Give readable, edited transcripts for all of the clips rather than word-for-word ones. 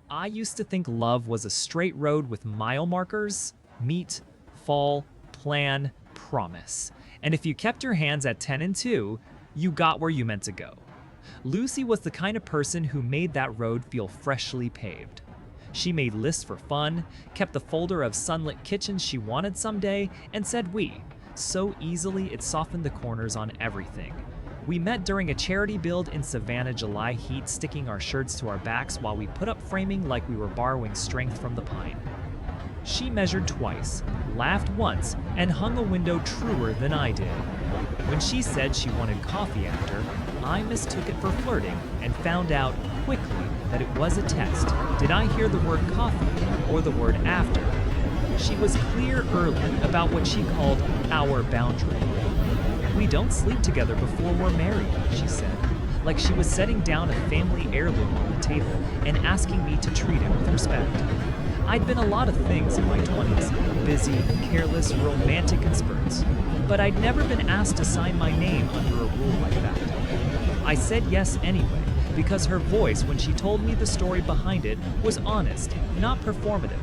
I used to think love was a straight road with mile markers: meet, fall, plan, promise. And if you kept your hands at 10 and 2, you got where you meant to go. Lucy was the kind of person who made that road feel freshly paved. She made lists for fun, kept the folder of sunlit kitchens she wanted someday, and said we, so easily it softened the corners on everything. We met during a charity build in Savannah July heat, sticking our shirts to our backs while we put up framing like we were borrowing strength from the pine. She measured twice, laughed once, and hung a window truer than I did. When she said she wanted coffee after, I mistook it for flirting and found out quickly that it was a test. Did I hear the word coffee or the word after? She was clear early about what she called our boundary. We don't sleep together before we're married, she said, like she was setting down a family heirloom on the table and asking me to treat it with respect. I'd been a lot of things in my 20s, busy, careless, romantic, and spurts, but I'd never been asked to sign my name under a rule like that. I said yes anyway, because her voice when she told me the story behind it was honest, not performative.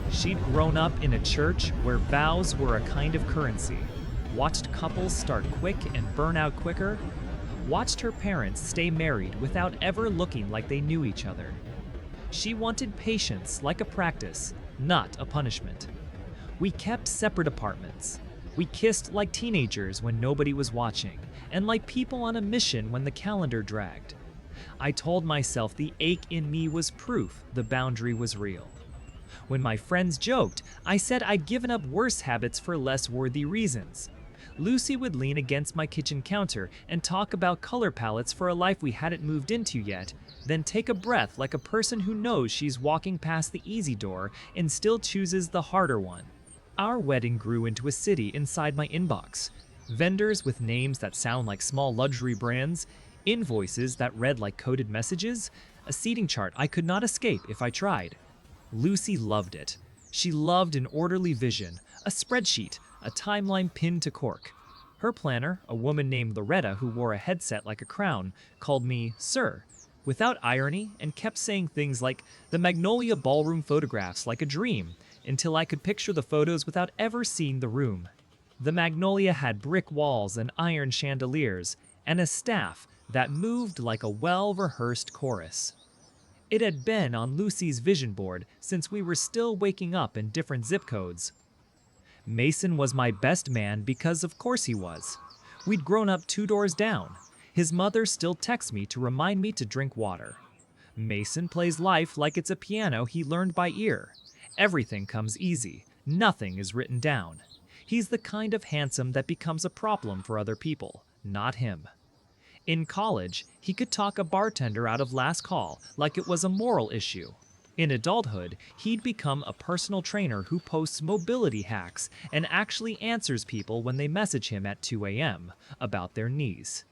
She'd grown up in a church where vows were a kind of currency, watched couples start quick and burn out quicker, watched her parents stay married without ever looking like they knew each other. She wanted patience like a practice, not a punishment. We kept separate apartments. We kissed like teenagers when nobody was watching, and like people on a mission when the calendar dragged. I told myself the ache in me was proof the boundary was real. When my friends joked, I said I'd given up worse habits for less worthy reasons. Lucy would lean against my kitchen counter and talk about color palettes for a life we hadn't moved into yet, then take a breath like a person who knows she's walking past the easy door and still chooses the harder one. Our wedding grew into a city inside my inbox. Vendors with names that sound like small luxury brands, invoices that read like coded messages, a seating chart I could not escape if I tried. Lucy loved it. She loved an orderly vision, a spreadsheet, a timeline pinned to cork. Her planner, a woman named Loretta who wore a headset like a crown, called me Sir, without irony, and kept saying things like the Magnolia ballroom photographs like a dream, until I could picture the photos without ever seeing the room. The Magnolia had brick walls and iron chandeliers, and a staff that moved like a well-rehearsed chorus. It had been on Lucy's vision board since we were still waking up in different zip codes. Mason was my best man because of course he was. We'd grown up 2 doors down. His mother still texts me to remind me to drink water. Mason plays life like it's a piano he learned by ear. Everything comes easy. Nothing is written down. He's the kind of handsome that becomes a problem for other people, not him. In college, he could talk a bartender out of last call like it was a moral issue. In adulthood, he'd become a personal trainer who posts mobility hacks and actually answers people when they message him at 2 a.m. about their knees.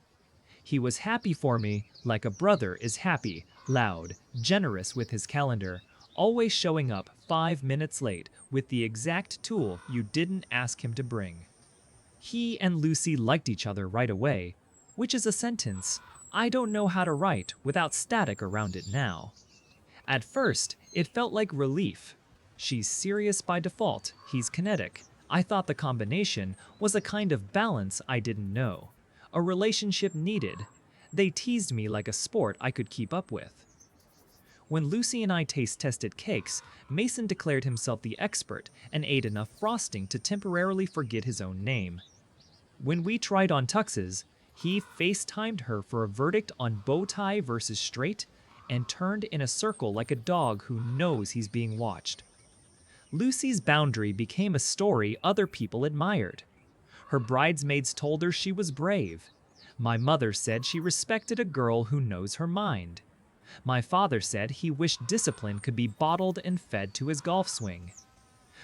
He was happy for me like a brother is happy, loud, generous with his calendar, always showing up 5 minutes late with the exact tool you didn't ask him to bring. He and Lucy liked each other right away, which is a sentence I don't know how to write without static around it now. At first, it felt like relief. She's serious by default, he's kinetic. I thought the combination was a kind of balance I didn't know. A relationship needed. They teased me like a sport I could keep up with. When Lucy and I taste-tested cakes, Mason declared himself the expert and ate enough frosting to temporarily forget his own name. When we tried on tuxes, he FaceTimed her for a verdict on bow tie versus straight and turned in a circle like a dog who knows he's being watched. Lucy's boundary became a story other people admired. Her bridesmaids told her she was brave. My mother said she respected a girl who knows her mind. My father said he wished discipline could be bottled and fed to his golf swing.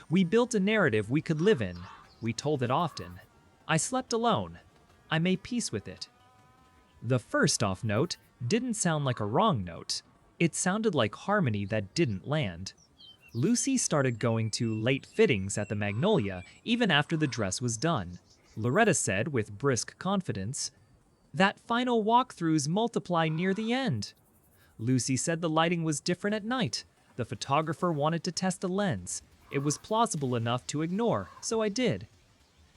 We built a narrative we could live in. We told it often. I slept alone. I made peace with it. The first off note didn't sound like a wrong note. It sounded like harmony that didn't land. Lucy started going to late fittings at the Magnolia even after the dress was done. Loretta said with brisk confidence, "That final walkthroughs multiply near the end." Lucy said the lighting was different at night. The photographer wanted to test the lens. It was plausible enough to ignore, so I did.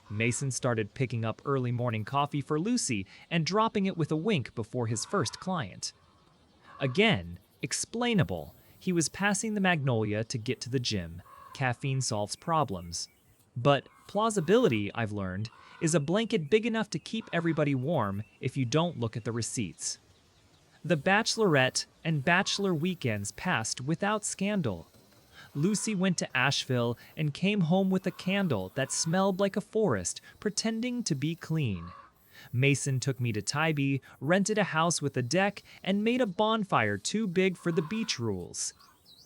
Mason started picking up early morning coffee for Lucy and dropping it with a wink before his first client. Again, explainable. He was passing the Magnolia to get to the gym. Caffeine solves problems. But plausibility, I've learned, is a blanket big enough to keep everybody warm if you don't look at the receipts. The bachelorette and bachelor weekends passed without scandal. Lucy went to Asheville and came home with a candle that smelled like a forest, pretending to be clean. Mason took me to Tybee, rented a house with a deck, and made a bonfire too big for the beach rules.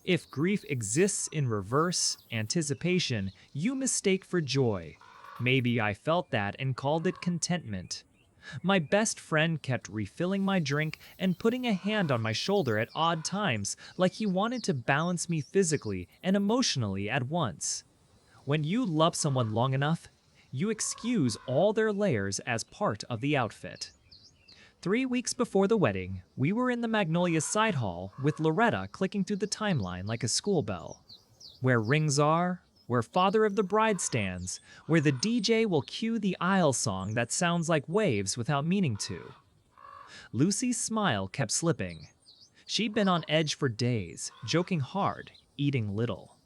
If grief exists in reverse anticipation, you mistake for joy. Maybe I felt that and called it contentment. My best friend kept refilling my drink and putting a hand on my shoulder at odd times, like he wanted to balance me physically and emotionally at once. When you love someone long enough, you excuse all their layers as part of the outfit. 3 weeks before the wedding, we were in the Magnolia side hall with Loretta clicking through the timeline like a school bell. Where rings are, where father of the bride stands, where the DJ will cue the aisle song that sounds like waves without meaning to. Lucy's smile kept slipping. She'd been on edge for days, joking hard, eating little.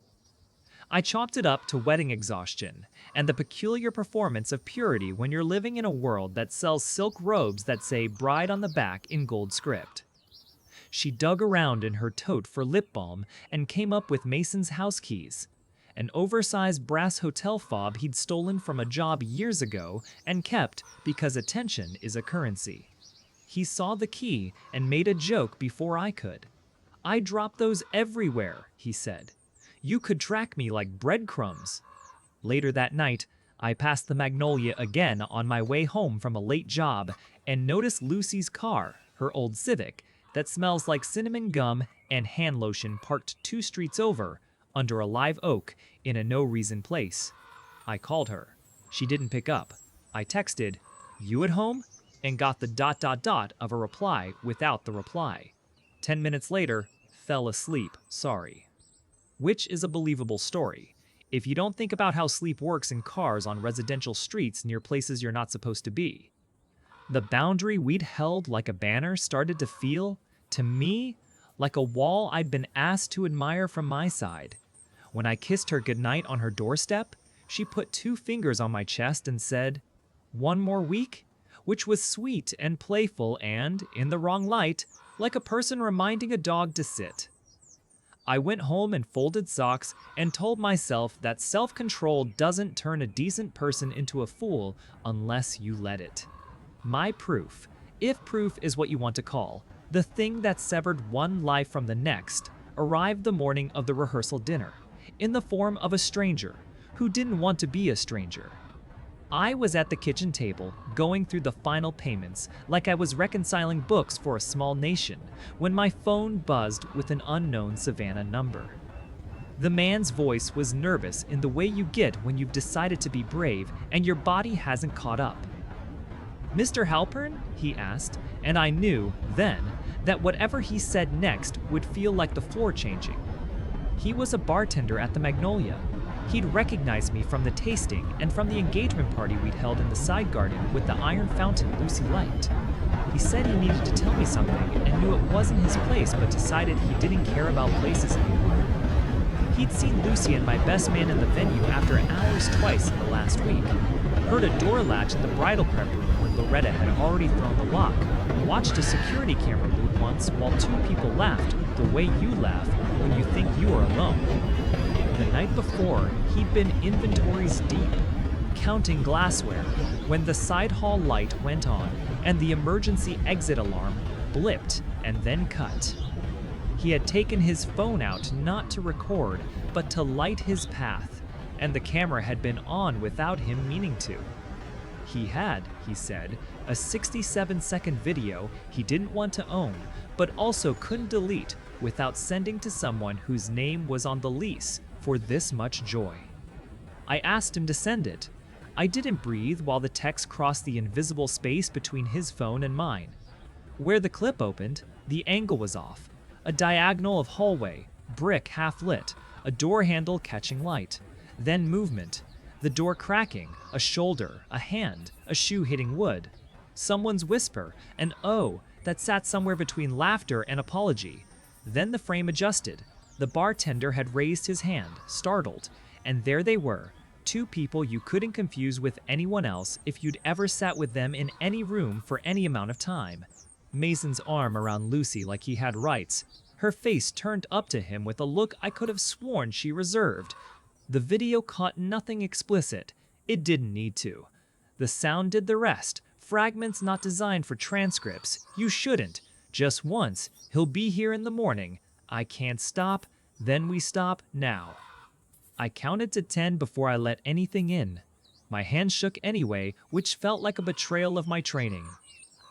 I chalked it up to wedding exhaustion and the peculiar performance of purity when you're living in a world that sells silk robes that say bride on the back in gold script. She dug around in her tote for lip balm and came up with Mason's house keys, an oversized brass hotel fob he'd stolen from a job years ago and kept because attention is a currency. He saw the key and made a joke before I could. "I drop those everywhere," he said. "You could track me like breadcrumbs." Later that night, I passed the Magnolia again on my way home from a late job and noticed Lucy's car, her old Civic, that smells like cinnamon gum and hand lotion parked 2 streets over, under a live oak in a no-reason place. I called her. She didn't pick up. I texted, "You at home?" and got the ... of a reply without the reply. 10 minutes later, fell asleep, sorry. Which is a believable story, if you don't think about how sleep works in cars on residential streets near places you're not supposed to be. The boundary we'd held like a banner started to feel, to me, like a wall I'd been asked to admire from my side. When I kissed her goodnight on her doorstep, she put 2 fingers on my chest and said, "One more week?" which was sweet and playful and, in the wrong light, like a person reminding a dog to sit. I went home and folded socks and told myself that self-control doesn't turn a decent person into a fool unless you let it. My proof, if proof is what you want to call, the thing that severed one life from the next, arrived the morning of the rehearsal dinner, in the form of a stranger who didn't want to be a stranger. I was at the kitchen table, going through the final payments like I was reconciling books for a small nation, when my phone buzzed with an unknown Savannah number. The man's voice was nervous in the way you get when you've decided to be brave and your body hasn't caught up. "Mr. Halpern?" he asked, and I knew, then, that whatever he said next would feel like the floor changing. He was a bartender at the Magnolia. He'd recognized me from the tasting and from the engagement party we'd held in the side garden with the iron fountain Lucy liked. He said he needed to tell me something and knew it wasn't his place, but decided he didn't care about places anymore. He'd seen Lucy and my best man in the venue after hours twice in the last week, heard a door latch in the bridal prep room when Loretta had already thrown the lock, watched a security camera loop once while 2 people laughed the way you laugh when you think you are alone. The night before, he'd been inventories deep, counting glassware, when the side hall light went on and the emergency exit alarm blipped and then cut. He had taken his phone out not to record, but to light his path, and the camera had been on without him meaning to. He had, he said, a 67-second video he didn't want to own, but also couldn't delete without sending to someone whose name was on the lease for this much joy. I asked him to send it. I didn't breathe while the text crossed the invisible space between his phone and mine. Where the clip opened, the angle was off, A diagonal of hallway, brick half lit, a door handle catching light. Then movement. The door cracking, a shoulder, a hand, a shoe hitting wood. Someone's whisper, an "oh" that sat somewhere between laughter and apology. Then the frame adjusted. The bartender had raised his hand, startled, and there they were, two people you couldn't confuse with anyone else if you'd ever sat with them in any room for any amount of time. Mason's arm around Lucy like he had rights, her face turned up to him with a look I could have sworn she reserved. The video caught nothing explicit. It didn't need to. The sound did the rest, fragments not designed for transcripts. You shouldn't. Just once, he'll be here in the morning. I can't stop, then we stop, now. I counted to 10 before I let anything in. My hands shook anyway, which felt like a betrayal of my training.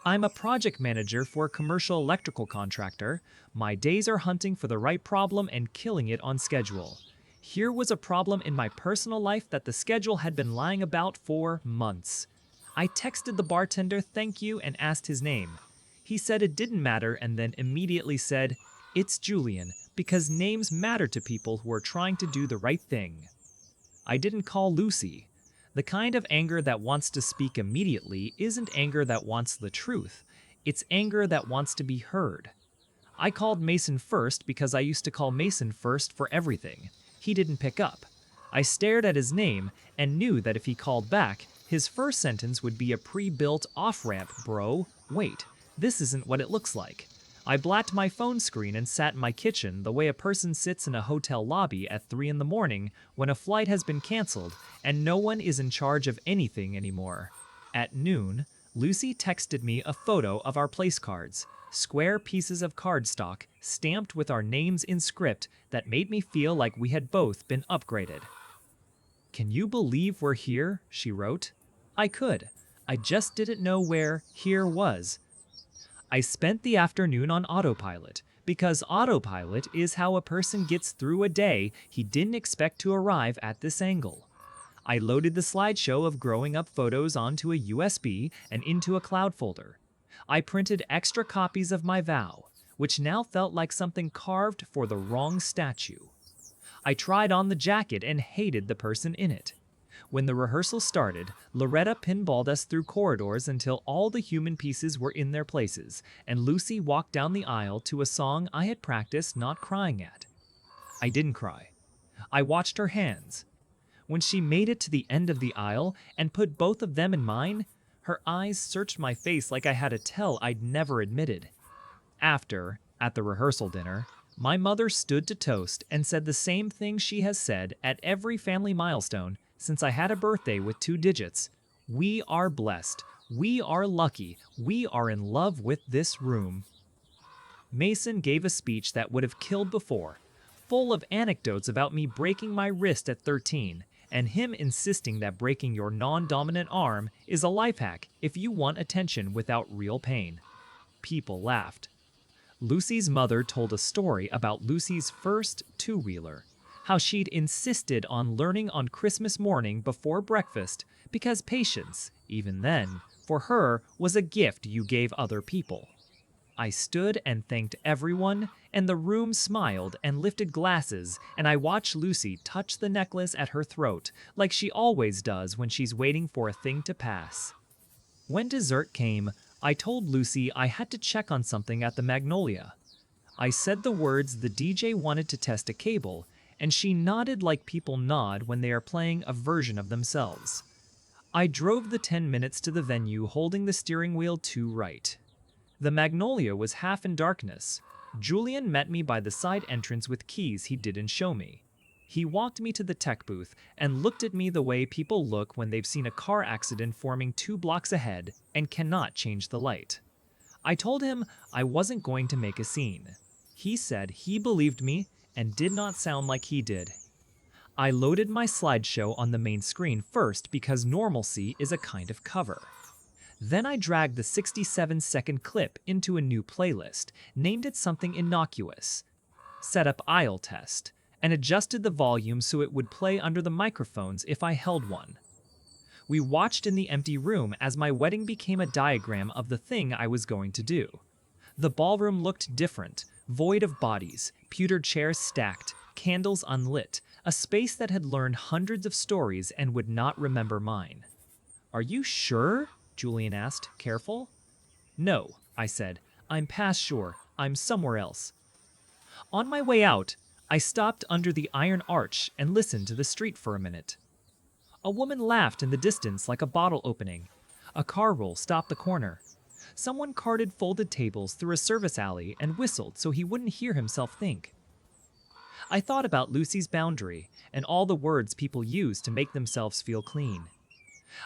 I'm a project manager for a commercial electrical contractor. My days are hunting for the right problem and killing it on schedule. Here was a problem in my personal life that the schedule had been lying about for months. I texted the bartender thank you and asked his name. He said it didn't matter and then immediately said, "It's Julian," because names matter to people who are trying to do the right thing. I didn't call Lucy. The kind of anger that wants to speak immediately isn't anger that wants the truth. It's anger that wants to be heard. I called Mason first because I used to call Mason first for everything. He didn't pick up. I stared at his name and knew that if he called back, his first sentence would be a pre-built off-ramp, "Bro, wait, this isn't what it looks like." I blacked my phone screen and sat in my kitchen the way a person sits in a hotel lobby at 3 in the morning when a flight has been canceled and no one is in charge of anything anymore. At noon, Lucy texted me a photo of our place cards, square pieces of cardstock stamped with our names in script that made me feel like we had both been upgraded. "Can you believe we're here?" she wrote. I could. I just didn't know where here was. I spent the afternoon on autopilot, because autopilot is how a person gets through a day he didn't expect to arrive at this angle. I loaded the slideshow of growing up photos onto a USB and into a cloud folder. I printed extra copies of my vow, which now felt like something carved for the wrong statue. I tried on the jacket and hated the person in it. When the rehearsal started, Loretta pinballed us through corridors until all the human pieces were in their places, and Lucy walked down the aisle to a song I had practiced not crying at. I didn't cry. I watched her hands. When she made it to the end of the aisle and put both of them in mine, her eyes searched my face like I had a tell I'd never admitted. After, at the rehearsal dinner, my mother stood to toast and said the same thing she has said at every family milestone since I had a birthday with 2 digits. We are blessed. We are lucky. We are in love with this room. Mason gave a speech that would have killed before, full of anecdotes about me breaking my wrist at 13, and him insisting that breaking your non-dominant arm is a life hack if you want attention without real pain. People laughed. Lucy's mother told a story about Lucy's first two-wheeler, how she'd insisted on learning on Christmas morning before breakfast because patience, even then, for her was a gift you gave other people. I stood and thanked everyone, and the room smiled and lifted glasses, and I watched Lucy touch the necklace at her throat like she always does when she's waiting for a thing to pass. When dessert came, I told Lucy I had to check on something at the Magnolia. I said the words the DJ wanted to test a cable, and she nodded like people nod when they are playing a version of themselves. I drove the 10 minutes to the venue holding the steering wheel to right. The Magnolia was half in darkness. Julian met me by the side entrance with keys he didn't show me. He walked me to the tech booth and looked at me the way people look when they've seen a car accident forming 2 blocks ahead and cannot change the light. I told him I wasn't going to make a scene. He said he believed me and did not sound like he did. I loaded my slideshow on the main screen first because normalcy is a kind of cover. Then I dragged the 67-second clip into a new playlist, named it something innocuous, set up aisle test, and adjusted the volume so it would play under the microphones if I held one. We watched in the empty room as my wedding became a diagram of the thing I was going to do. The ballroom looked different, Void of bodies, pewter chairs stacked, candles unlit, a space that had learned hundreds of stories and would not remember mine. "Are you sure?" Julian asked, careful. "No," I said. "I'm past sure. I'm somewhere else." On my way out, I stopped under the iron arch and listened to the street for a minute. A woman laughed in the distance like a bottle opening. A car roll stopped the corner. Someone carted folded tables through a service alley and whistled so he wouldn't hear himself think. I thought about Lucy's boundary and all the words people use to make themselves feel clean.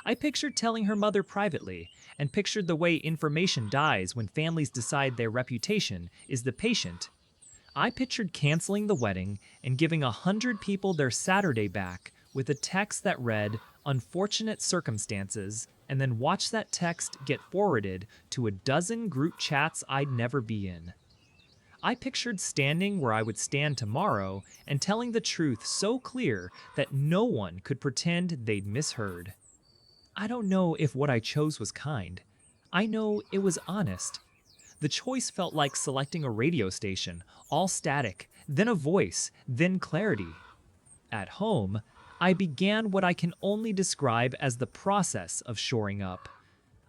I pictured telling her mother privately, and pictured the way information dies when families decide their reputation is the patient. I pictured canceling the wedding and giving 100 people their Saturday back with a text that read, "Unfortunate circumstances," and then watch that text get forwarded to a dozen group chats I'd never be in. I pictured standing where I would stand tomorrow and telling the truth so clear that no one could pretend they'd misheard. I don't know if what I chose was kind. I know it was honest. The choice felt like selecting a radio station, all static, then a voice, then clarity. At home, I began what I can only describe as the process of shoring up.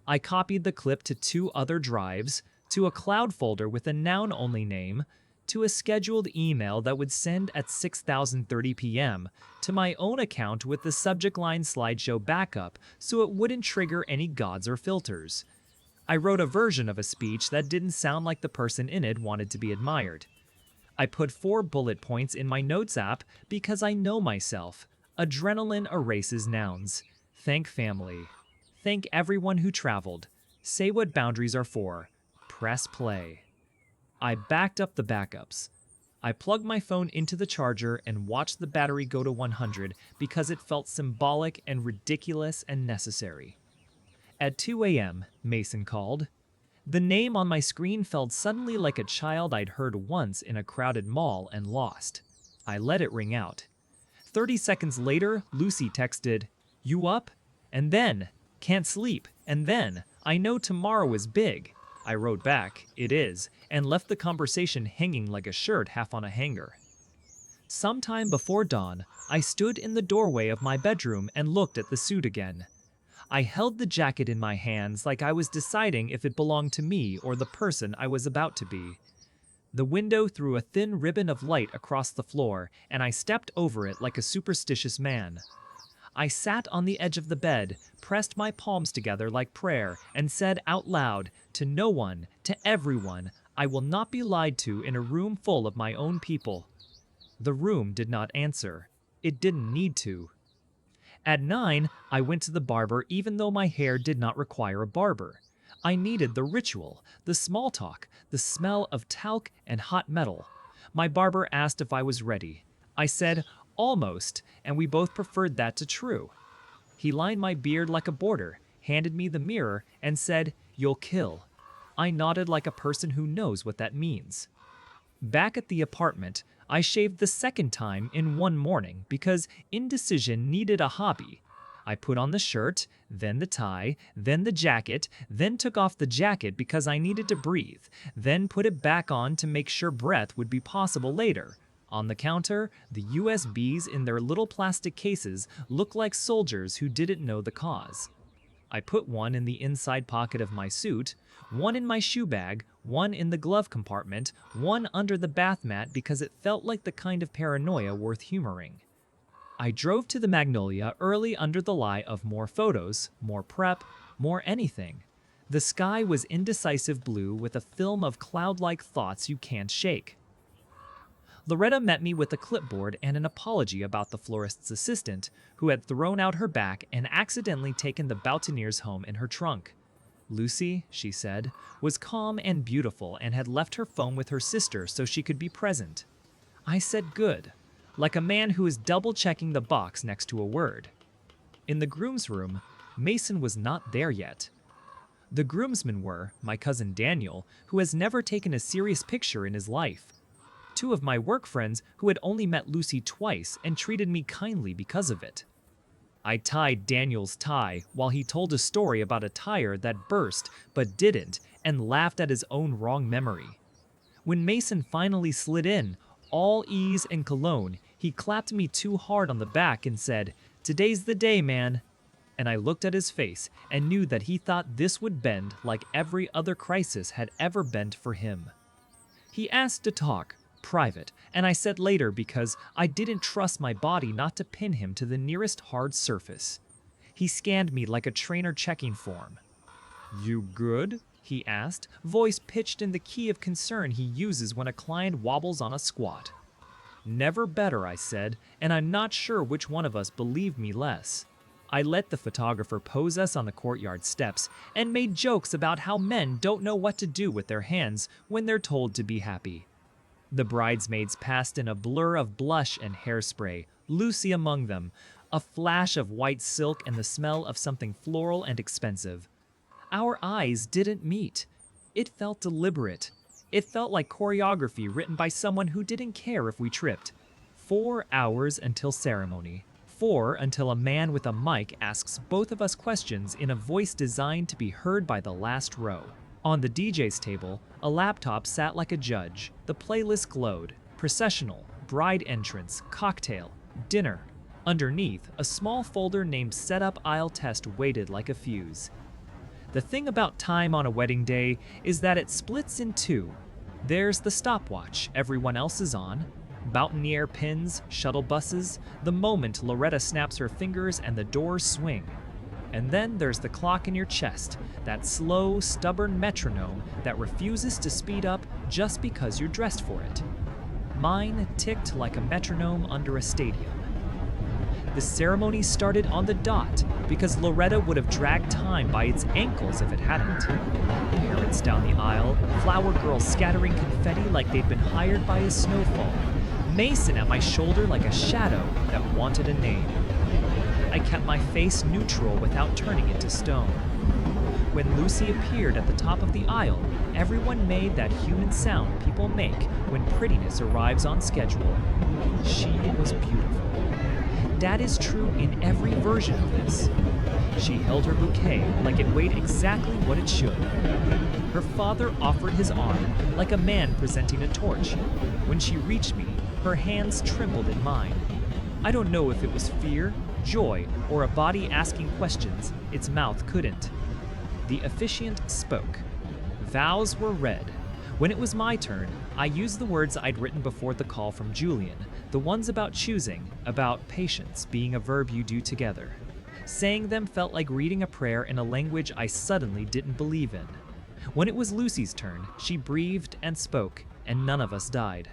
I copied the clip to 2 other drives, to a cloud folder with a noun-only name, to a scheduled email that would send at 6:30 p.m., to my own account with the subject line slideshow backup so it wouldn't trigger any gods or filters. I wrote a version of a speech that didn't sound like the person in it wanted to be admired. I put 4 bullet points in my notes app because I know myself. Adrenaline erases nouns. Thank family. Thank everyone who traveled. Say what boundaries are for. Press play. I backed up the backups. I plugged my phone into the charger and watched the battery go to 100 because it felt symbolic and ridiculous and necessary. At 2 a.m., Mason called. The name on my screen felt suddenly like a child I'd heard once in a crowded mall and lost. I let it ring out. 30 seconds later, Lucy texted, "You up?" And then, "Can't sleep." And then, "I know tomorrow is big." I wrote back, "It is," and left the conversation hanging like a shirt half on a hanger. Sometime before dawn, I stood in the doorway of my bedroom and looked at the suit again. I held the jacket in my hands like I was deciding if it belonged to me or the person I was about to be. The window threw a thin ribbon of light across the floor, and I stepped over it like a superstitious man. I sat on the edge of the bed, pressed my palms together like prayer, and said out loud, to no one, to everyone, I will not be lied to in a room full of my own people. The room did not answer. It didn't need to. At 9, I went to the barber even though my hair did not require a barber. I needed the ritual, the small talk, the smell of talc and hot metal. My barber asked if I was ready. I said, almost, and we both preferred that to true. He lined my beard like a border, handed me the mirror, and said, "You'll kill." I nodded like a person who knows what that means. Back at the apartment, I shaved the second time in one morning because indecision needed a hobby. I put on the shirt, then the tie, then the jacket, then took off the jacket because I needed to breathe, then put it back on to make sure breath would be possible later. On the counter, the USBs in their little plastic cases looked like soldiers who didn't know the cause. I put one in the inside pocket of my suit, one in my shoe bag, one in the glove compartment, one under the bath mat because it felt like the kind of paranoia worth humoring. I drove to the Magnolia early under the lie of more photos, more prep, more anything. The sky was indecisive blue with a film of cloud-like thoughts you can't shake. Loretta met me with a clipboard and an apology about the florist's assistant, who had thrown out her back and accidentally taken the boutonnieres home in her trunk. Lucy, she said, was calm and beautiful and had left her phone with her sister so she could be present. I said good, like a man who is double-checking the box next to a word. In the groom's room, Mason was not there yet. The groomsmen were my cousin Daniel, who has never taken a serious picture in his life. 2 of my work friends who had only met Lucy twice and treated me kindly because of it. I tied Daniel's tie while he told a story about a tire that burst but didn't and laughed at his own wrong memory. When Mason finally slid in, all ease and cologne, he clapped me too hard on the back and said, "Today's the day, man." And I looked at his face and knew that he thought this would bend like every other crisis had ever bent for him. He asked to talk, private, and I said later because I didn't trust my body not to pin him to the nearest hard surface. He scanned me like a trainer checking form. "You good?" he asked, voice pitched in the key of concern he uses when a client wobbles on a squat. "Never better," I said, and I'm not sure which one of us believed me less. I let the photographer pose us on the courtyard steps and made jokes about how men don't know what to do with their hands when they're told to be happy. The bridesmaids passed in a blur of blush and hairspray, Lucy among them, a flash of white silk and the smell of something floral and expensive. Our eyes didn't meet. It felt deliberate. It felt like choreography written by someone who didn't care if we tripped. 4 hours until ceremony. 4 until a man with a mic asks both of us questions in a voice designed to be heard by the last row. On the DJ's table, a laptop sat like a judge. The playlist glowed. Processional, bride entrance, cocktail, dinner. Underneath, a small folder named Setup Aisle Test waited like a fuse. The thing about time on a wedding day is that it splits in two. There's the stopwatch everyone else is on, boutonniere pins, shuttle buses, the moment Loretta snaps her fingers and the doors swing. And then there's the clock in your chest, that slow, stubborn metronome that refuses to speed up just because you're dressed for it. Mine ticked like a metronome under a stadium. The ceremony started on the dot because Loretta would have dragged time by its ankles if it hadn't. Parents down the aisle, flower girls scattering confetti like they'd been hired by a snowfall, Mason at my shoulder like a shadow that wanted a name. I kept my face neutral without turning it to stone. When Lucy appeared at the top of the aisle, everyone made that human sound people make when prettiness arrives on schedule. She was beautiful. That is true in every version of this. She held her bouquet like it weighed exactly what it should. Her father offered his arm like a man presenting a torch. When she reached me, her hands trembled in mine. I don't know if it was fear, joy, or a body asking questions its mouth couldn't. The officiant spoke. Vows were read. When it was my turn, I used the words I'd written before the call from Julian, the ones about choosing, about patience being a verb you do together. Saying them felt like reading a prayer in a language I suddenly didn't believe in. When it was Lucy's turn, she breathed and spoke, and none of us died.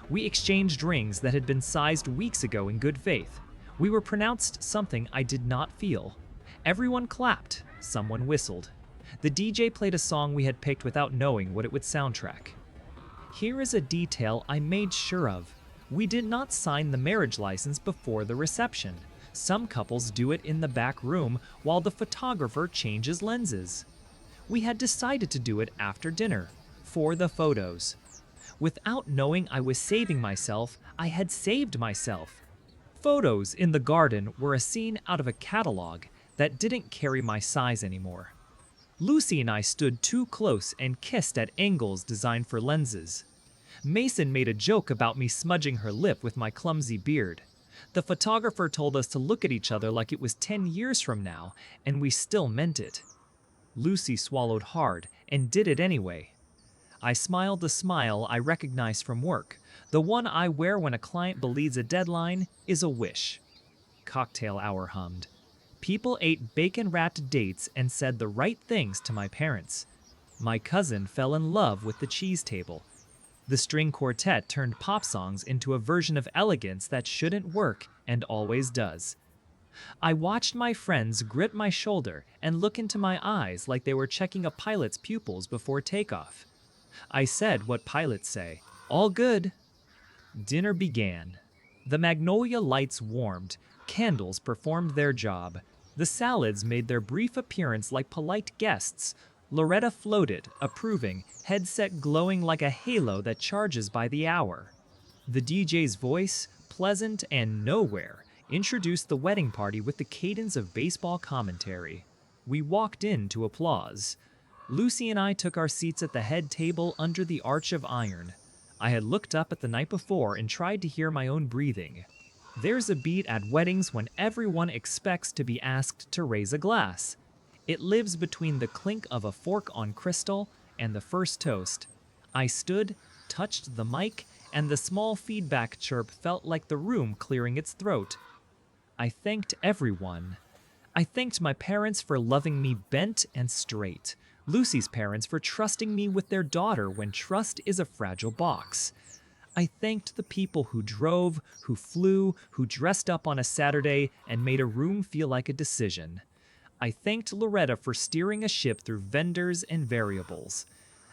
We exchanged rings that had been sized weeks ago in good faith. We were pronounced something I did not feel. Everyone clapped, someone whistled. The DJ played a song we had picked without knowing what it would soundtrack. Here is a detail I made sure of. We did not sign the marriage license before the reception. Some couples do it in the back room while the photographer changes lenses. We had decided to do it after dinner, for the photos. Without knowing I was saving myself, I had saved myself. Photos in the garden were a scene out of a catalog that didn't carry my size anymore. Lucy and I stood too close and kissed at angles designed for lenses. Mason made a joke about me smudging her lip with my clumsy beard. The photographer told us to look at each other like it was 10 years from now, and we still meant it. Lucy swallowed hard and did it anyway. I smiled the smile I recognize from work. The one I wear when a client believes a deadline is a wish. Cocktail hour hummed. People ate bacon-wrapped dates and said the right things to my parents. My cousin fell in love with the cheese table. The string quartet turned pop songs into a version of elegance that shouldn't work and always does. I watched my friends grip my shoulder and look into my eyes like they were checking a pilot's pupils before takeoff. I said what pilots say, "All good." Dinner began. The magnolia lights warmed, candles performed their job. The salads made their brief appearance like polite guests. Loretta floated, approving, headset glowing like a halo that charges by the hour. The DJ's voice, pleasant and nowhere, introduced the wedding party with the cadence of baseball commentary. We walked in to applause. Lucy and I took our seats at the head table under the arch of iron. I had looked up at the night before and tried to hear my own breathing. There's a beat at weddings when everyone expects to be asked to raise a glass. It lives between the clink of a fork on crystal and the first toast. I stood, touched the mic, and the small feedback chirp felt like the room clearing its throat. I thanked everyone. I thanked my parents for loving me bent and straight, Lucy's parents for trusting me with their daughter when trust is a fragile box. I thanked the people who drove, who flew, who dressed up on a Saturday and made a room feel like a decision. I thanked Loretta for steering a ship through vendors and variables.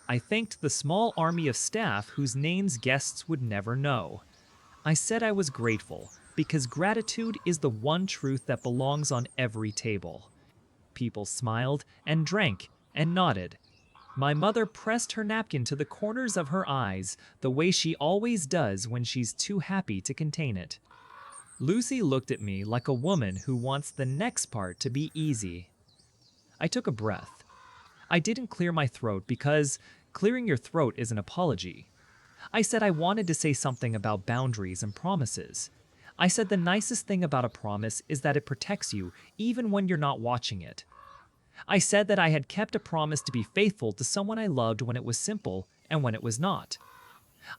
I thanked the small army of staff whose names guests would never know. I said I was grateful, because gratitude is the one truth that belongs on every table. People smiled and drank and nodded. My mother pressed her napkin to the corners of her eyes, the way she always does when she's too happy to contain it. Lucy looked at me like a woman who wants the next part to be easy. I took a breath. I didn't clear my throat because clearing your throat is an apology. I said I wanted to say something about boundaries and promises. I said the nicest thing about a promise is that it protects you even when you're not watching it. I said that I had kept a promise to be faithful to someone I loved when it was simple and when it was not.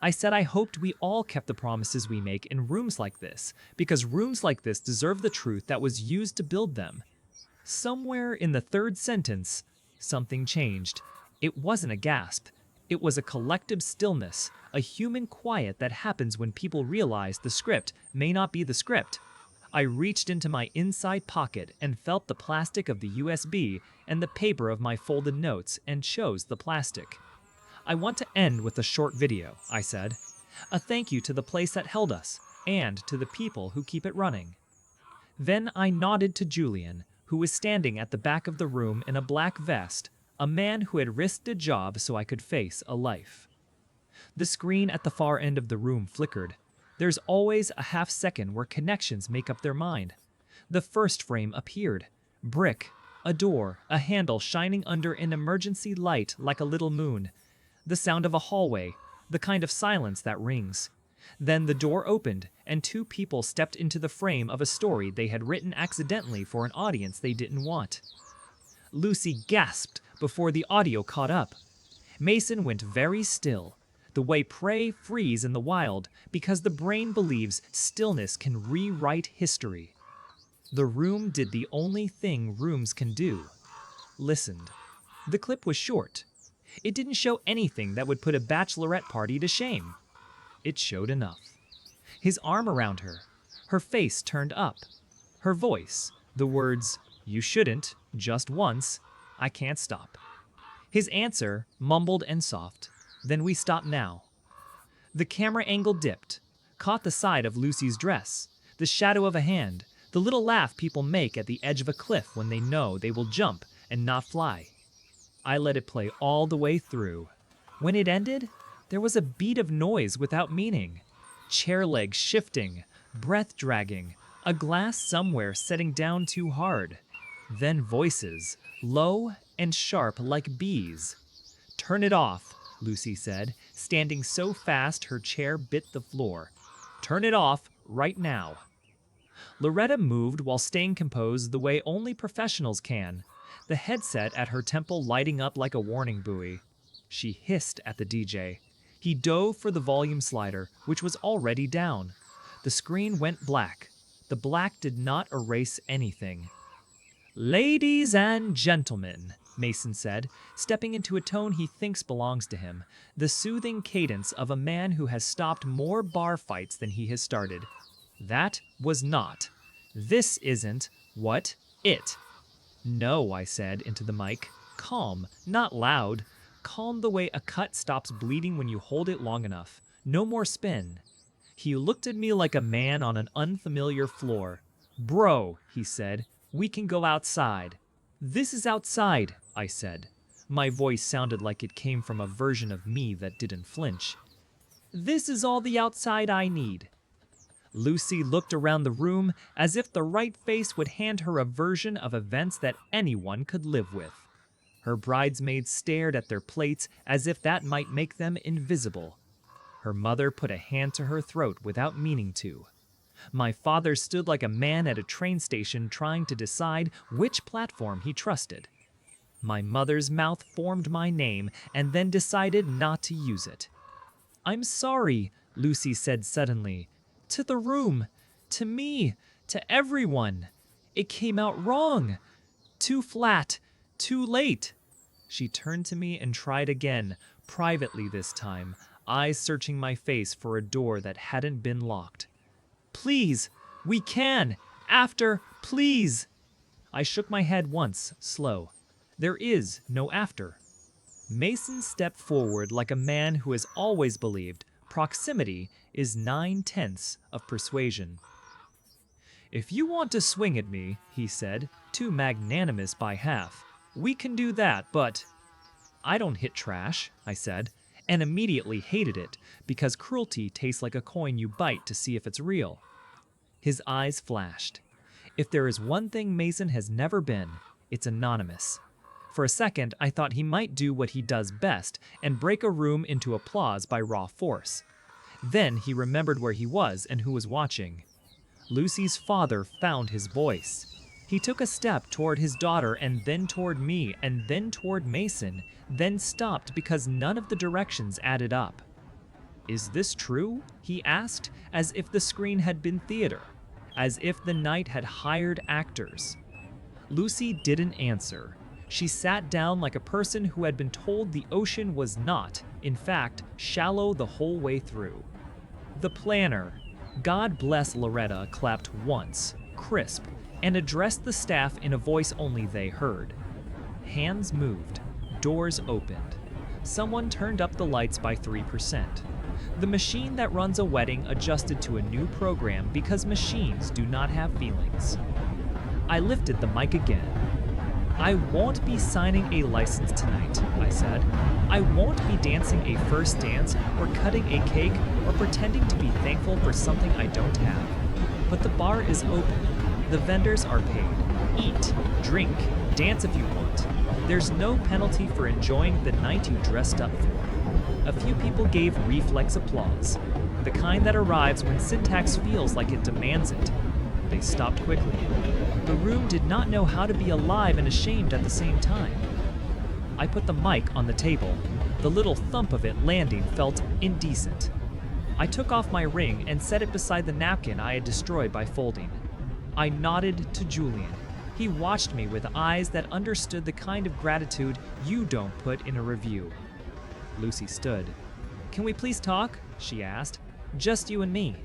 I said I hoped we all kept the promises we make in rooms like this, because rooms like this deserve the truth that was used to build them. Somewhere in the third sentence, something changed. It wasn't a gasp. It was a collective stillness, a human quiet that happens when people realize the script may not be the script. I reached into my inside pocket and felt the plastic of the USB and the paper of my folded notes and chose the plastic. I want to end with a short video, I said. A thank you to the place that held us and to the people who keep it running. Then I nodded to Julian, who was standing at the back of the room in a black vest, a man who had risked a job so I could face a life. The screen at the far end of the room flickered. There's always a half second where connections make up their mind. The first frame appeared. Brick, a door, a handle shining under an emergency light like a little moon. The sound of a hallway, the kind of silence that rings. Then the door opened, and two people stepped into the frame of a story they had written accidentally for an audience they didn't want. Lucy gasped before the audio caught up. Mason went very still, the way prey freeze in the wild, because the brain believes stillness can rewrite history. The room did the only thing rooms can do. Listened. The clip was short. It didn't show anything that would put a bachelorette party to shame. It showed enough. His arm around her, her face turned up, her voice, the words, "You shouldn't, just once, I can't stop." His answer, mumbled and soft, "Then we stop now." The camera angle dipped, caught the side of Lucy's dress, the shadow of a hand, the little laugh people make at the edge of a cliff when they know they will jump and not fly. I let it play all the way through. When it ended, there was a beat of noise without meaning. Chair legs shifting, breath dragging, a glass somewhere setting down too hard. Then voices, low and sharp like bees. "Turn it off," Lucy said, standing so fast her chair bit the floor. "Turn it off right now." Loretta moved while staying composed the way only professionals can, the headset at her temple lighting up like a warning buoy. She hissed at the DJ. He dove for the volume slider, which was already down. The screen went black. The black did not erase anything. "Ladies and gentlemen," Mason said, stepping into a tone he thinks belongs to him, the soothing cadence of a man who has stopped more bar fights than he has started. "That was not. This isn't what it." "No," I said into the mic. Calm, not loud. Calm the way a cut stops bleeding when you hold it long enough. No more spin. He looked at me like a man on an unfamiliar floor. "Bro," he said, "we can go outside." "This is outside," I said. My voice sounded like it came from a version of me that didn't flinch. "This is all the outside I need." Lucy looked around the room as if the right face would hand her a version of events that anyone could live with. Her bridesmaids stared at their plates as if that might make them invisible. Her mother put a hand to her throat without meaning to. My father stood like a man at a train station trying to decide which platform he trusted. My mother's mouth formed my name and then decided not to use it. "I'm sorry," Lucy said suddenly. "To the room, to me, to everyone. It came out wrong. Too flat, too late." She turned to me and tried again, privately this time, eyes searching my face for a door that hadn't been locked. "Please, we can. After, please." I shook my head once, slow. There is no after. Mason stepped forward like a man who has always believed proximity is 9/10 of persuasion. "If you want to swing at me," he said, too magnanimous by half, "we can do that, but—" "I don't hit trash," I said, and immediately hated it because cruelty tastes like a coin you bite to see if it's real. His eyes flashed. If there is one thing Mason has never been, it's anonymous. For a second, I thought he might do what he does best and break a room into applause by raw force. Then he remembered where he was and who was watching. Lucy's father found his voice. He took a step toward his daughter and then toward me and then toward Mason, then stopped because none of the directions added up. "Is this true?" he asked, as if the screen had been theater, as if the night had hired actors. Lucy didn't answer. She sat down like a person who had been told the ocean was not, in fact, shallow the whole way through. The planner, God bless Loretta, clapped once, crisp, and addressed the staff in a voice only they heard. Hands moved. Doors opened. Someone turned up the lights by 3%. The machine that runs a wedding adjusted to a new program because machines do not have feelings. I lifted the mic again. "I won't be signing a license tonight," I said. "I won't be dancing a first dance or cutting a cake or pretending to be thankful for something I don't have. But the bar is open. The vendors are paid. Eat, drink, dance if you want. There's no penalty for enjoying the night you dressed up for." A few people gave reflex applause, the kind that arrives when syntax feels like it demands it. They stopped quickly. The room did not know how to be alive and ashamed at the same time. I put the mic on the table. The little thump of it landing felt indecent. I took off my ring and set it beside the napkin I had destroyed by folding. I nodded to Julian. He watched me with eyes that understood the kind of gratitude you don't put in a review. Lucy stood. "Can we please talk?" she asked. "Just you and me."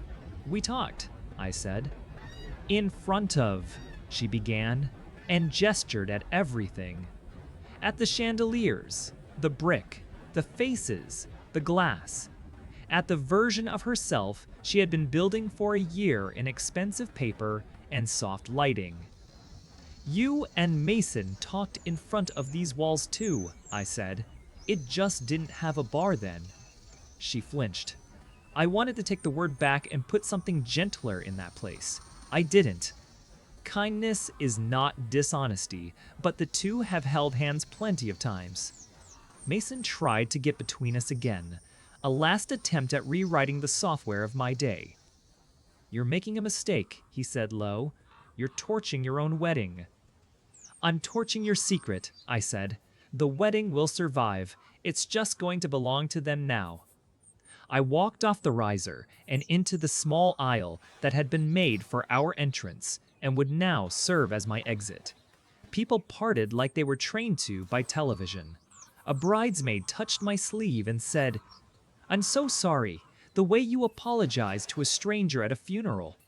"We talked," I said. "In front of," she began, and gestured at everything. At the chandeliers, the brick, the faces, the glass. At the version of herself she had been building for a year in expensive paper and soft lighting. "You and Mason talked in front of these walls too," I said. "It just didn't have a bar then." She flinched. I wanted to take the word back and put something gentler in that place. I didn't. Kindness is not dishonesty, but the two have held hands plenty of times. Mason tried to get between us again, a last attempt at rewriting the software of my day. "You're making a mistake," he said low. "You're torching your own wedding." "I'm torching your secret," I said. "The wedding will survive. It's just going to belong to them now." I walked off the riser and into the small aisle that had been made for our entrance and would now serve as my exit. People parted like they were trained to by television. A bridesmaid touched my sleeve and said, "I'm so sorry, the way you apologized to a stranger at a funeral."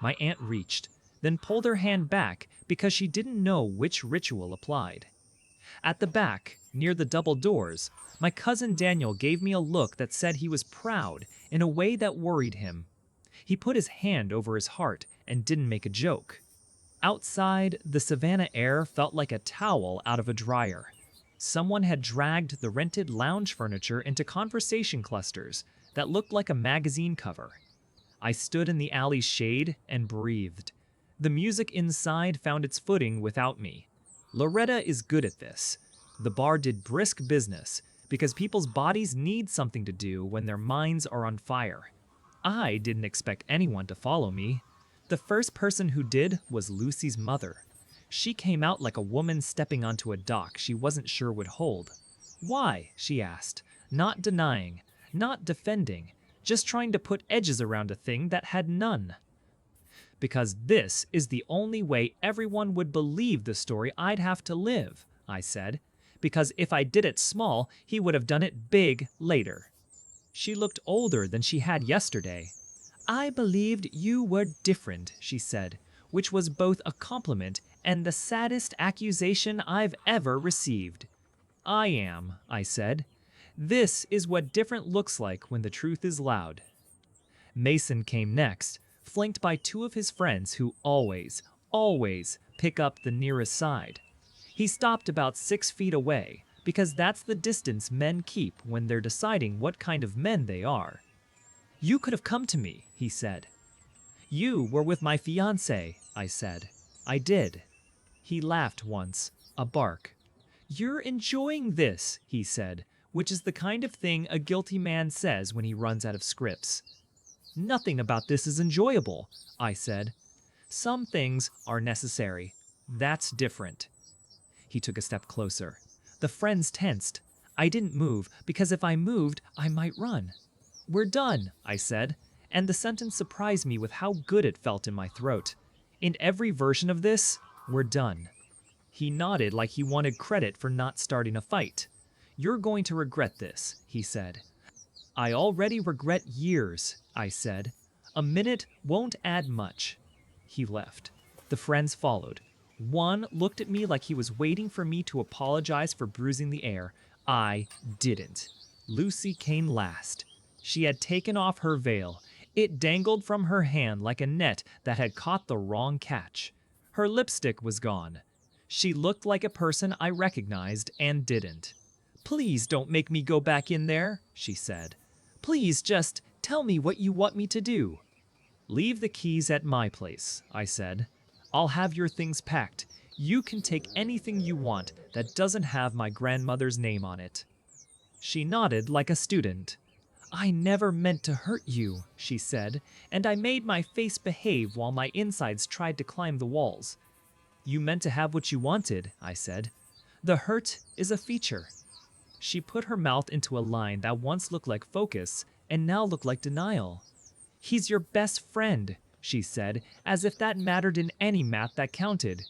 My aunt reached, then pulled her hand back because she didn't know which ritual applied. At the back, near the double doors, my cousin Daniel gave me a look that said he was proud in a way that worried him. He put his hand over his heart and didn't make a joke. Outside, the Savannah air felt like a towel out of a dryer. Someone had dragged the rented lounge furniture into conversation clusters that looked like a magazine cover. I stood in the alley's shade and breathed. The music inside found its footing without me. Loretta is good at this. The bar did brisk business because people's bodies need something to do when their minds are on fire. I didn't expect anyone to follow me. The first person who did was Lucy's mother. She came out like a woman stepping onto a dock she wasn't sure would hold. Why? She asked, not denying, not defending, just trying to put edges around a thing that had none. Because this is the only way everyone would believe the story I'd have to live, I said. Because if I did it small, he would have done it big later. She looked older than she had yesterday. I believed you were different, she said, which was both a compliment and the saddest accusation I've ever received. I am, I said. This is what different looks like when the truth is loud. Mason came next, flanked by two of his friends who always pick up the nearest side. He stopped about 6 feet away, because that's the distance men keep when they're deciding what kind of men they are. You could have come to me, he said. You were with my fiancée, I said. I did. He laughed once, a bark. You're enjoying this, he said, which is the kind of thing a guilty man says when he runs out of scripts. Nothing about this is enjoyable, I said. Some things are necessary. That's different. He took a step closer. The friends tensed. I didn't move, because if I moved, I might run. We're done, I said, and the sentence surprised me with how good it felt in my throat. In every version of this, we're done. He nodded like he wanted credit for not starting a fight. You're going to regret this, he said. I already regret years, I said. A minute won't add much. He left. The friends followed. One looked at me like he was waiting for me to apologize for bruising the air. I didn't. Lucy came last. She had taken off her veil. It dangled from her hand like a net that had caught the wrong catch. Her lipstick was gone. She looked like a person I recognized and didn't. Please don't make me go back in there, she said. Please just tell me what you want me to do. Leave the keys at my place, I said. I'll have your things packed. You can take anything you want that doesn't have my grandmother's name on it. She nodded like a student. I never meant to hurt you, she said, and I made my face behave while my insides tried to climb the walls. You meant to have what you wanted, I said. The hurt is a feature. She put her mouth into a line that once looked like focus and now looked like denial. He's your best friend, she said, as if that mattered in any math that counted.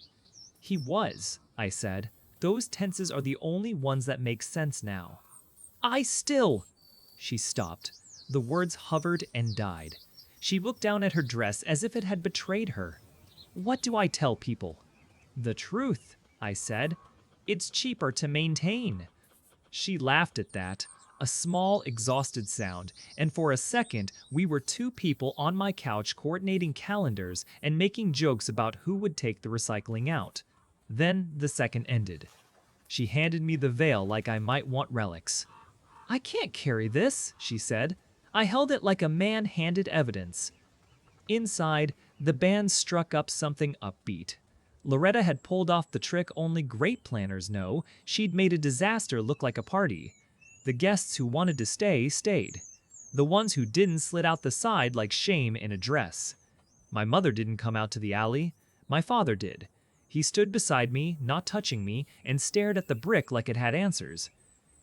He was, I said. Those tenses are the only ones that make sense now. She stopped. The words hovered and died. She looked down at her dress as if it had betrayed her. What do I tell people? The truth, I said. It's cheaper to maintain. She laughed at that, a small, exhausted sound, and for a second we were two people on my couch coordinating calendars and making jokes about who would take the recycling out. Then the second ended. She handed me the veil like I might want relics. I can't carry this, she said. I held it like a man handed evidence. Inside, the band struck up something upbeat. Loretta had pulled off the trick only great planners know. She'd made a disaster look like a party. The guests who wanted to stay, stayed. The ones who didn't slid out the side like shame in a dress. My mother didn't come out to the alley. My father did. He stood beside me, not touching me, and stared at the brick like it had answers.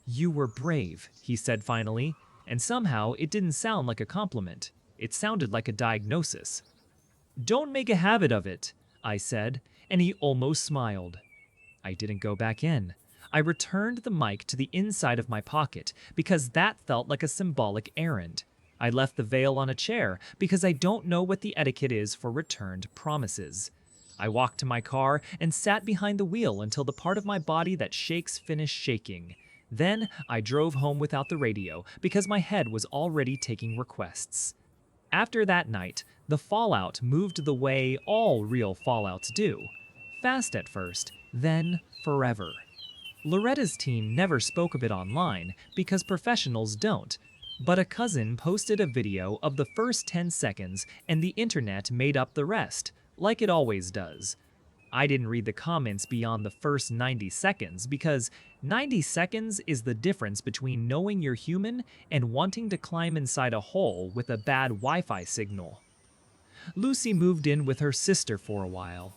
You were brave, he said finally, and somehow it didn't sound like a compliment. It sounded like a diagnosis. Don't make a habit of it, I said, and he almost smiled. I didn't go back in. I returned the mic to the inside of my pocket because that felt like a symbolic errand. I left the veil on a chair because I don't know what the etiquette is for returned promises. I walked to my car and sat behind the wheel until the part of my body that shakes finished shaking. Then I drove home without the radio because my head was already taking requests. After that night, the fallout moved the way all real fallouts do. Fast at first, then forever. Loretta's team never spoke of it online because professionals don't, but a cousin posted a video of the first 10 seconds and the internet made up the rest, like it always does. I didn't read the comments beyond the first 90 seconds because 90 seconds is the difference between knowing you're human and wanting to climb inside a hole with a bad Wi-Fi signal. Lucy moved in with her sister for a while.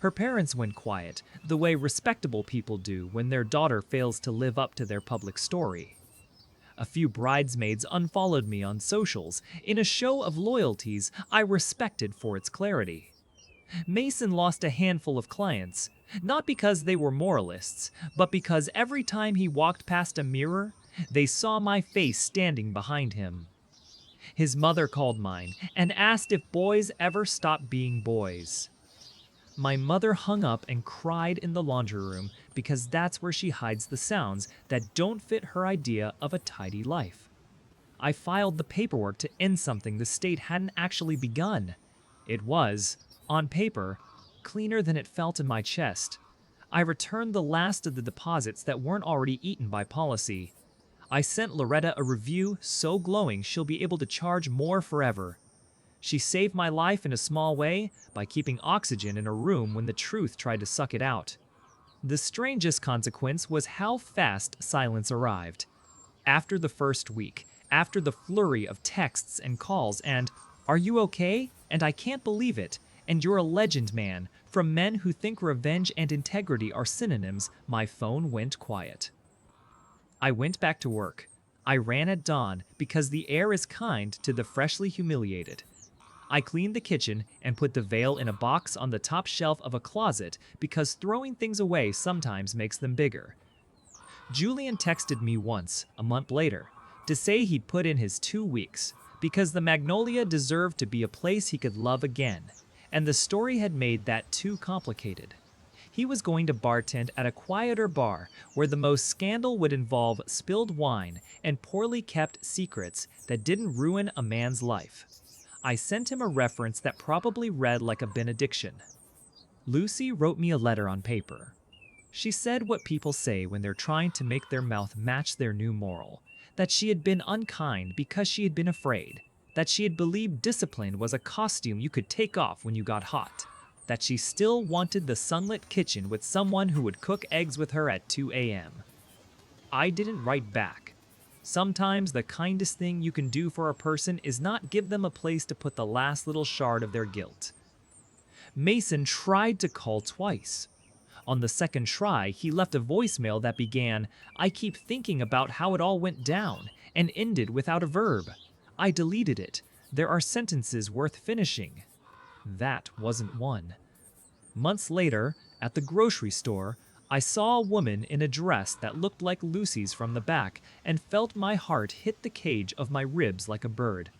Her parents went quiet, the way respectable people do when their daughter fails to live up to their public story. A few bridesmaids unfollowed me on socials in a show of loyalties I respected for its clarity. Mason lost a handful of clients, not because they were moralists, but because every time he walked past a mirror, they saw my face standing behind him. His mother called mine and asked if boys ever stop being boys. My mother hung up and cried in the laundry room because that's where she hides the sounds that don't fit her idea of a tidy life. I filed the paperwork to end something the state hadn't actually begun. It was, on paper, cleaner than it felt in my chest. I returned the last of the deposits that weren't already eaten by policy. I sent Loretta a review so glowing she'll be able to charge more forever. She saved my life in a small way by keeping oxygen in a room when the truth tried to suck it out. The strangest consequence was how fast silence arrived. After the first week, after the flurry of texts and calls and, "Are you okay?" and "I can't believe it," and "You're a legend, man," from men who think revenge and integrity are synonyms, my phone went quiet. I went back to work. I ran at dawn because the air is kind to the freshly humiliated. I cleaned the kitchen and put the veil in a box on the top shelf of a closet because throwing things away sometimes makes them bigger. Julian texted me once, a month later, to say he'd put in his 2 weeks because the Magnolia deserved to be a place he could love again, and the story had made that too complicated. He was going to bartend at a quieter bar where the most scandal would involve spilled wine and poorly kept secrets that didn't ruin a man's life. I sent him a reference that probably read like a benediction. Lucy wrote me a letter on paper. She said what people say when they're trying to make their mouth match their new moral, that she had been unkind because she had been afraid, that she had believed discipline was a costume you could take off when you got hot, that she still wanted the sunlit kitchen with someone who would cook eggs with her at 2 a.m. I didn't write back. Sometimes the kindest thing you can do for a person is not give them a place to put the last little shard of their guilt. Mason tried to call twice. On the second try, he left a voicemail that began, "I keep thinking about how it all went down," and ended without a verb. I deleted it. There are sentences worth finishing. That wasn't one. Months later, at the grocery store, I saw a woman in a dress that looked like Lucy's from the back and felt my heart hit the cage of my ribs like a bird.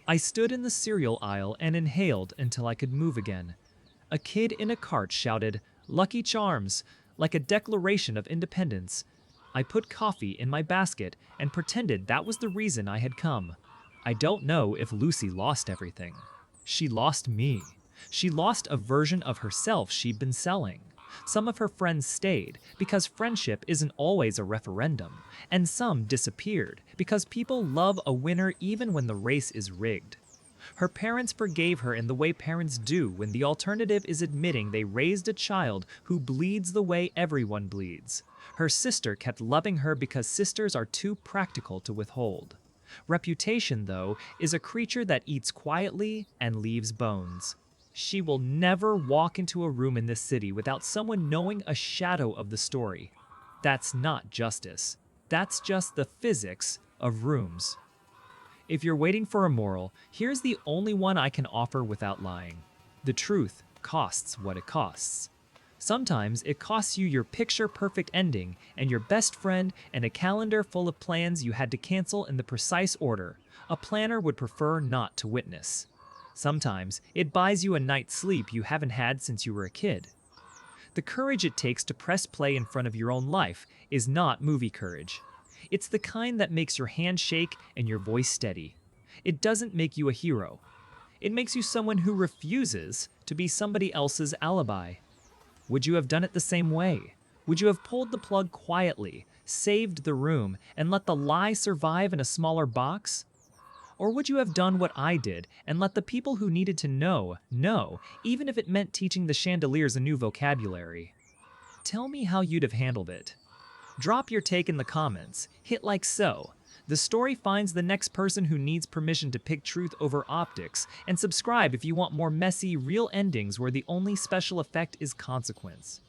I stood in the cereal aisle and inhaled until I could move again. A kid in a cart shouted, "Lucky Charms," like a declaration of independence. I put coffee in my basket and pretended that was the reason I had come. I don't know if Lucy lost everything. She lost me. She lost a version of herself she'd been selling. Some of her friends stayed because friendship isn't always a referendum, and some disappeared because people love a winner even when the race is rigged. Her parents forgave her in the way parents do when the alternative is admitting they raised a child who bleeds the way everyone bleeds. Her sister kept loving her because sisters are too practical to withhold. Reputation, though, is a creature that eats quietly and leaves bones. She will never walk into a room in this city without someone knowing a shadow of the story. That's not justice. That's just the physics of rooms. If you're waiting for a moral, here's the only one I can offer without lying. The truth costs what it costs. Sometimes it costs you your picture-perfect ending and your best friend and a calendar full of plans you had to cancel in the precise order a planner would prefer not to witness. Sometimes it buys you a night's sleep you haven't had since you were a kid. The courage it takes to press play in front of your own life is not movie courage. It's the kind that makes your hand shake and your voice steady. It doesn't make you a hero. It makes you someone who refuses to be somebody else's alibi. Would you have done it the same way? Would you have pulled the plug quietly, saved the room, and let the lie survive in a smaller box? Or would you have done what I did and let the people who needed to know, even if it meant teaching the chandeliers a new vocabulary? Tell me how you'd have handled it. Drop your take in the comments, hit like so. The story finds the next person who needs permission to pick truth over optics, and subscribe if you want more messy, real endings where the only special effect is consequence.